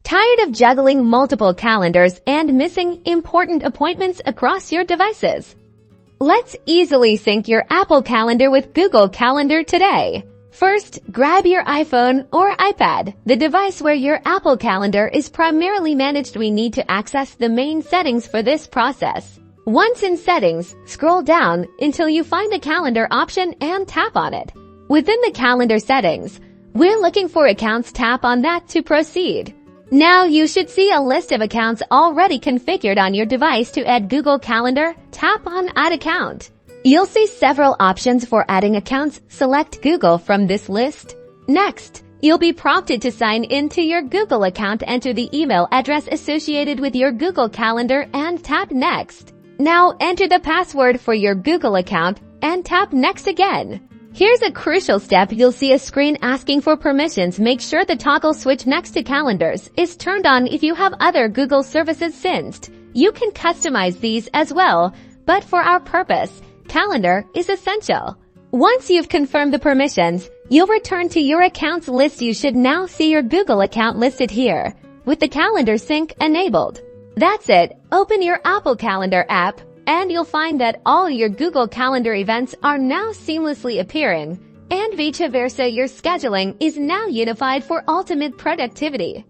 Tired of juggling multiple calendars and missing important appointments across your devices? Let's easily sync your Apple Calendar with Google Calendar today. First, grab your iPhone or iPad, the device where your Apple Calendar is primarily managed. We need to access the main settings for this process. Once in Settings, scroll down until you find the Calendar option and tap on it. Within the Calendar settings, we're looking for Accounts. Tap on that to proceed. Now you should see a list of accounts already configured on your device. To add Google Calendar, tap on Add Account. You'll see several options for adding accounts. Select Google from this list. Next, you'll be prompted to sign into your Google account. Enter the email address associated with your Google Calendar and tap Next. Now enter the password for your Google account and tap Next again. Here's a crucial step. You'll see a screen asking for permissions. Make sure the toggle switch next to calendars is turned on. If you have other Google services synced, you can customize these as well, but for our purpose, calendar is essential. Once you've confirmed the permissions, you'll return to your accounts list. You should now see your Google account listed here, with the calendar sync enabled. That's it. Open your Apple Calendar app, and you'll find that all your Google Calendar events are now seamlessly appearing, and vice versa, your scheduling is now unified for ultimate productivity.